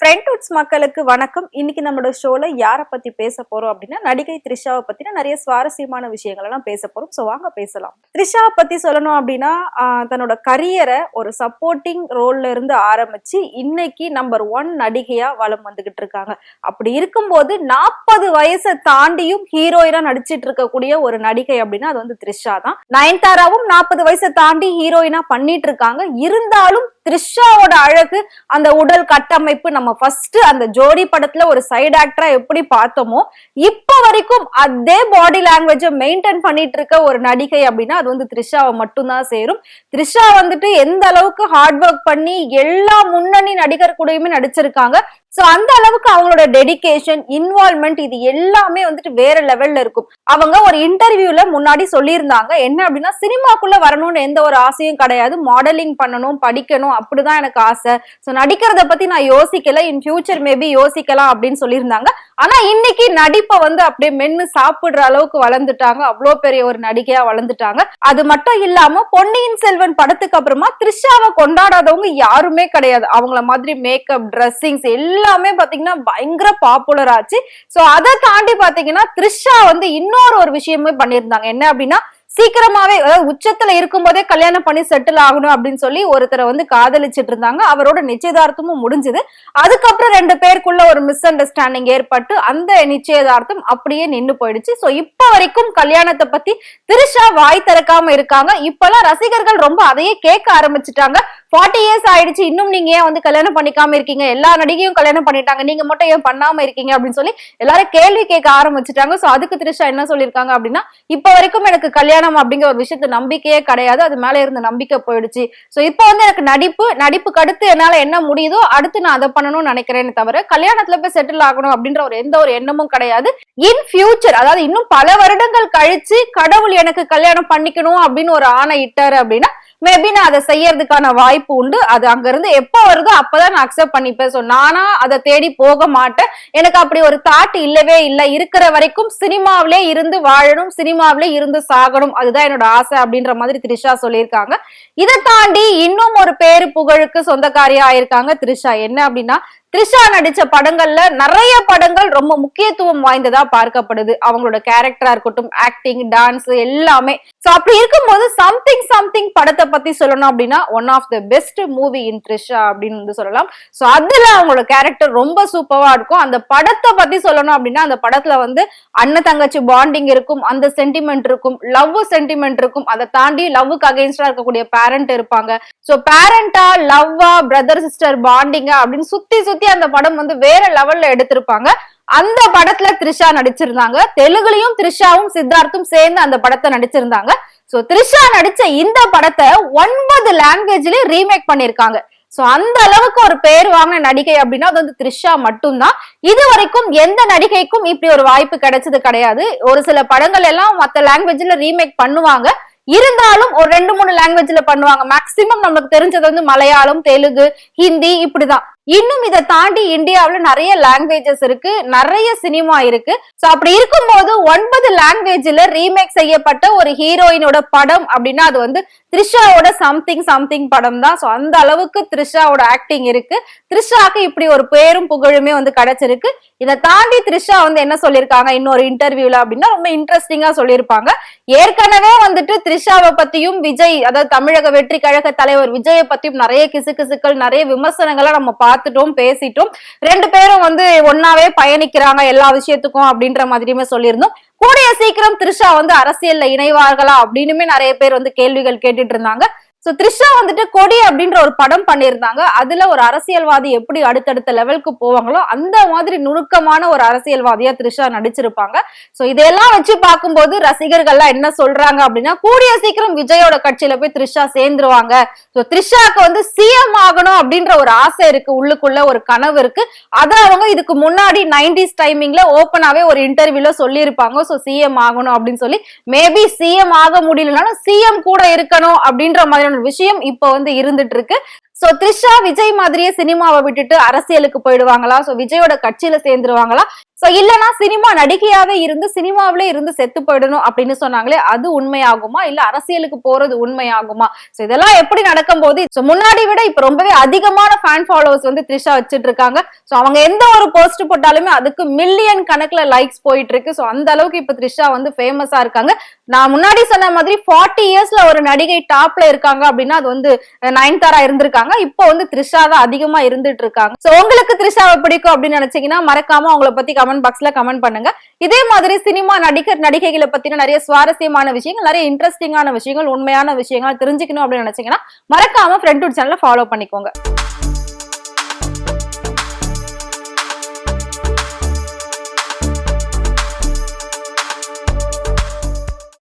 ஃப்ரெண்ட்வுட்ஸ் மக்களுக்கு வணக்கம். இன்னைக்கு நம்மளோட ஷோல யாரை பத்தி பேச போறோம் அப்படின்னா நடிகை த்ரிஷாவை பத்தின நிறைய சுவாரஸ்யமான விஷயங்கள் எல்லாம் பேச போறோம். ஸோ வாங்க பேசலாம். த்ரிஷாவை பத்தி சொல்லணும் அப்படின்னா தன்னோட கரியரை ஒரு சப்போர்ட்டிங் ரோல்ல இருந்து ஆரம்பிச்சு இன்னைக்கு நம்பர் 1 நடிகையா வலம் வந்துகிட்டு இருக்காங்க. அப்படி இருக்கும்போது 40 வயசை தாண்டியும் ஹீரோயினா நடிச்சிட்டு இருக்கக்கூடிய ஒரு நடிகை அப்படின்னா அது வந்து த்ரிஷா தான். நயன்தாராவும் 40 வயசை தாண்டி ஹீரோயினா பண்ணிட்டு இருக்காங்க. இருந்தாலும் த்ரிஷாவோட அழகு, அந்த உடல் கட்டமைப்பு, நம்ம ஃபர்ஸ்ட் அந்த ஜோடி படத்துல ஒரு சைடு ஆக்டரா எப்படி பார்த்தோமோ இப்ப வரைக்கும் அதே பாடி லாங்குவேஜை மெயின்டைன் பண்ணிட்டு இருக்க ஒரு நடிகை அப்படின்னா அது வந்து த்ரிஷாவை மட்டும்தான் சேரும். த்ரிஷா வந்துட்டு எந்த அளவுக்கு ஹார்ட் ஒர்க் பண்ணி எல்லா முன்னணி நடிகர் கூடயுமே நடிச்சிருக்காங்க. சோ அந்த அளவுக்கு அவங்களோட டெடிகேஷன், இன்வால்வ்மெண்ட் இது எல்லாமே வந்துட்டு வேற லெவல்ல இருக்கும். அவங்க ஒரு இன்டர்வியூல முன்னாடி சொல்லியிருந்தாங்க என்ன அப்படின்னா, சினிமாக்குள்ள வரணும்னு எந்த ஒரு ஆசையும் கிடையாது, மாடலிங் பண்ணணும், படிக்கணும், அப்படிதான் எனக்கு ஆசை. சோ நடிக்கிறத பத்தி நான் யோசிக்கல, இன் ஃபியூச்சர் மேபி யோசிக்கலாம் அப்படின்னு சொல்லியிருந்தாங்க. ஆனா இன்னைக்கு நடிப்பை வந்து அப்படியே மென்னு சாப்பிடுற அளவுக்கு வளர்ந்துட்டாங்க. அவ்வளோ பெரிய ஒரு நடிகையா வளர்ந்துட்டாங்க. அது மட்டும் இல்லாம பொன்னியின் செல்வன் படத்துக்கு அப்புறமா த்ரிஷாவை கொண்டாடாதவங்க யாருமே கிடையாது. அவங்கள மாதிரி மேக்கப், ட்ரெஸ்ஸிங்ஸ் எல்லாமே பாத்தீங்கன்னா பயங்கர பாப்புலர் ஆச்சு. சோ அதை தாண்டி பாத்தீங்கன்னா த்ரிஷா வந்து இன்னொரு ஒரு விஷயமே பண்ணியிருந்தாங்க. என்ன அப்படின்னா, சீக்கிரமாவே உச்சத்துல இருக்கும் போதே கல்யாணம் பண்ணி செட்டில் ஆகணும் அப்படின்னு சொல்லி ஒருத்தரை வந்து காதலிச்சிட்டு இருந்தாங்க. அவரோட நிச்சயதார்த்தமும் முடிஞ்சது. அதுக்கப்புறம் 2 பேருக்குள்ள ஒரு மிஸ் அண்டர்ஸ்டாண்டிங் ஏற்பட்டு அந்த நிச்சயதார்த்தம் அப்படியே நின்னு போயிடுச்சு. சோ இப்ப வரைக்கும் கல்யாணத்தை பத்தி த்ரிஷா வாய் திறக்காம இருக்காங்க. இப்பெல்லாம் ரசிகர்கள் ரொம்ப அதையே கேட்க ஆரம்பிச்சுட்டாங்க. 40 இயர்ஸ் ஆயிடுச்சு, இன்னும் நீங்க ஏன் வந்து கல்யாணம் பண்ணிக்காம இருக்கீங்க, எல்லா நடிகையும் கல்யாணம் பண்ணிட்டாங்க, நீங்க மட்டும் ஏன் பண்ணாம இருக்கீங்க அப்படின்னு சொல்லி எல்லாரும் கேள்வி கேட்க ஆரம்பிச்சுட்டாங்க. சோ அதுக்கு த்ரிஷா என்ன சொல்லியிருக்காங்க அப்படின்னா, இப்ப வரைக்கும் எனக்கு கல்யாணம் அப்படிங்கிற ஒரு விஷயத்த நம்பிக்கையே கிடையாது, அது மேல இருந்த நம்பிக்கை போயிடுச்சு. சோ இப்போ வந்து எனக்கு நடிப்புக்கு அடுத்து என்னால என்ன முடியுதோ அடுத்து நான் அதை பண்ணணும்னு நினைக்கிறேன்னு தவிர கல்யாணத்துல போய் செட்டில் ஆகணும் அப்படின்ற ஒரு எந்த ஒரு எண்ணமும் கிடையாது. இன் ஃபியூச்சர், அதாவது இன்னும் பல வருடங்கள் கழிச்சு கடவுள் எனக்கு கல்யாணம் பண்ணிக்கணும் அப்படின்னு ஒரு ஆணை இட்டாரு அப்படின்னா மேபி நான் அதை செய்யறதுக்கான வாய்ப்பு உண்டு. அது அங்க இருந்து எப்ப வருதோ அப்பதான் நான் அக்செப்ட் பண்ணிப்பேன். சோ நானா அதை தேடி போக மாட்டேன். எனக்கு அப்படி ஒரு தாட் இல்லவே இல்லை. இருக்கிற வரைக்கும் சினிமாவிலே இருந்து வாழணும், சினிமாவிலே இருந்து சாகணும், அதுதான் என்னோட ஆசை அப்படின்ற மாதிரி த்ரிஷா சொல்லியிருக்காங்க. இதை தாண்டி இன்னும் ஒரு பேரு புகழுக்கு சொந்தக்காரியா ஆயிருக்காங்க த்ரிஷா. என்ன அப்படின்னா, த்ரிஷா நடிச்ச படங்கள்ல நிறைய படங்கள் ரொம்ப முக்கியத்துவம் வாய்ந்ததா பார்க்கப்படுது. அவங்களோட கேரக்டரா இருக்கட்டும், ஆக்டிங், டான்ஸ் எல்லாமே. சோ அப்படி இருக்கும்போது சம்திங் படத்தை பத்தி சொல்லணும் அப்படின்னா one of the best movie in Trisha அப்படின்னு வந்து சொல்லலாம். சோ அதுல அவங்களோட கேரக்டர் ரொம்ப சூப்பரா இருக்கும். அந்த படத்தை பத்தி சொல்லணும் அப்படின்னா அந்த படத்துல வந்து அண்ணன் தங்கச்சி பாண்டிங் இருக்கும், அந்த சென்டிமெண்ட் இருக்கும், லவ் சென்டிமெண்ட் இருக்கும். அதை தாண்டி லவ்வுக்கு அகைன்ஸ்டா இருக்கக்கூடிய பேரண்ட் இருப்பாங்க. சோ பேரண்டா, லவ்வா, பிரதர் சிஸ்டர் பாண்டிங்கா அப்படின்னு சுத்தி அந்த படம் வந்து வேற லெவல்ல எடுத்திருப்பாங்க. அந்த படத்துல த்ரிஷா நடிச்சிருந்தாங்க. தெலுங்குலயும் த்ரிஷாவும் சித்தார்த்தும் சேர்ந்து அந்த படத்தை நடிச்சிருந்தாங்க. சோ த்ரிஷா நடிச்ச இந்த படத்தை 9 லாங்குவேஜ்ல ரீமேக் பண்ணிருக்காங்க. சோ அந்த அளவுக்கு ஒரு பேர் வாங்கின நடிகை அப்படின்னா அது வந்து த்ரிஷா மட்டும்தான். இது வரைக்கும் எந்த நடிகைக்கும் இப்படி ஒரு வாய்ப்பு கிடைச்சது கிடையாது. ஒரு சில படங்கள் எல்லாம் மத்த லாங்குவேஜ்ல ரீமேக் பண்ணுவாங்க, இருந்தாலும் ஒரு 2-3 லாங்குவேஜ்ல பண்ணுவாங்க. மேக்சிமம் நமக்கு தெரிஞ்சது வந்து மலையாளம், தெலுங்கு, ஹிந்தி இப்படிதான். இன்னும் இதை தாண்டி இந்தியாவுல நிறைய லாங்குவேஜஸ் இருக்கு, நிறைய சினிமா இருக்கு. சோ அப்படி இருக்கும்போது 9 லாங்குவேஜ்ல ரீமேக் செய்யப்பட்ட ஒரு ஹீரோயினோட படம் அப்படின்னா அது வந்து த்ரிஷாவோட சம்திங் படம் தான். சோ அந்த அளவுக்கு த்ரிஷாவோட ஆக்டிங் இருக்கு. த்ரிஷாக்கு இப்படி ஒரு பேரும் புகழுமே வந்து கிடைச்சிருக்கு. இதை தாண்டி த்ரிஷா வந்து என்ன சொல்லியிருக்காங்க இன்னொரு இன்டர்வியூல அப்படின்னா ரொம்ப இன்ட்ரெஸ்டிங்கா சொல்லியிருப்பாங்க. ஏற்கனவே வந்துட்டு த்ரிஷாவை பத்தியும் விஜய், அதாவது தமிழக வெற்றி கழக தலைவர் விஜயை பத்தியும் நிறைய கிசுகிசுக்கள், நிறைய விமர்சனங்களை நம்ம பார்த்துட்டோம், பேசிட்டோம். 2 பேரும் வந்து ஒன்னாவே பயணிக்கிறாங்க எல்லா விஷயத்துக்கும் அப்படின்ற மாதிரியுமே சொல்லியிருந்தோம். கூடிய சீக்கிரம் த்ரிஷா வந்து அரசியல்ல இணைவார்களா அப்படின்னுமே நிறைய பேர் வந்து கேள்விகள் கேட்டுட்டு இருந்தாங்க. சோ த்ரிஷா வந்துட்டு கொடி அப்படின்ற ஒரு படம் பண்ணியிருந்தாங்க. அதுல ஒரு அரசியல்வாதி எப்படி அடுத்தடுத்த லெவலுக்கு போவாங்களோ அந்த மாதிரி நுணுக்கமான ஒரு அரசியல்வாதியா த்ரிஷா நடிச்சிருப்பாங்க. சோ இதெல்லாம் வச்சு பார்க்கும்போது ரசிகர்கள்லாம் என்ன சொல்றாங்க அப்படின்னா, கூடிய சீக்கிரம் விஜயோட கட்சியில போய் த்ரிஷா சேர்ந்துருவாங்க. சோ த்ரிஷாக்கு வந்து சிஎம் ஆகணும் அப்படின்ற ஒரு ஆசை இருக்கு, உள்ளுக்குள்ள ஒரு கனவு இருக்கு. அத அவங்க இதுக்கு முன்னாடி 90s டைமிங்ல ஓப்பனாவே ஒரு இன்டர்வியூல சொல்லியிருப்பாங்க. சோ சிஎம் ஆகணும் அப்படின்னு சொல்லி, மேபி சிஎம் ஆக முடியலனாலும் சிஎம் கூட இருக்கணும் அப்படின்ற மாதிரி விஷயம் இப்ப வந்து இருந்துட்டு இருக்கு. சோ த்ரிஷா விஜய் மாதிரியே சினிமாவை விட்டுட்டு அரசியலுக்கு போயிடுவாங்களா, சோ விஜயோட கட்சியில சேர்ந்துருவாங்களா, சோ இல்லனா சினிமா நடிகையாவே இருந்து சினிமாவிலே இருந்து செத்து போயிடணும் அப்படின்னு சொன்னாங்களே, அது உண்மையாகுமா இல்ல அரசியலுக்கு போறது உண்மையாகுமா? சோ இதெல்லாம் எப்படி நடக்கும் போது முன்னாடி விட இப்ப ரொம்பவே அதிகமான ஃபேன் ஃபாலோவர்ஸ் வந்து த்ரிஷா வச்சிட்டு இருக்காங்க. சோ அவங்க எந்த ஒரு போஸ்ட் போட்டாலுமே அதுக்கு மில்லியன் கணக்குல லைக்ஸ் போயிட்டு இருக்கு. சோ அந்த அளவுக்கு இப்ப த்ரிஷா வந்து ஃபேமஸா இருக்காங்க. நான் முன்னாடி சொன்ன மாதிரி 40 இயர்ஸ்ல ஒரு நடிகை டாப்ல இருக்காங்க அப்படின்னா அது வந்து நயன்தாரா இருந்திருக்காங்க. இப்போ வந்து த்ரிஷா தான் அதிகமா இருந்துட்டு இருக்காங்க. சோ உங்களுக்கு த்ரிஷாவை பிடிக்கும் அப்படின்னு நினைச்சீங்கன்னா மறக்காம அவங்கள பத்தி கமெண்ட் பாக்ஸ்ல கமெண்ட் பண்ணுங்க. இதே மாதிரி சினிமா நடிகர் நடிகைகளை பத்தின நிறைய சுவாரஸ்யமான விஷயங்கள், நிறைய இன்ட்ரெஸ்டிங்கான விஷயங்கள், உண்மையான விஷயங்கள் தெரிஞ்சுக்கணும் அப்படின்னு நினைச்சீங்கன்னா மறக்காம ஃப்ரெண்ட் டூட் சேனலை ஃபாலோ பண்ணிக்கோங்க.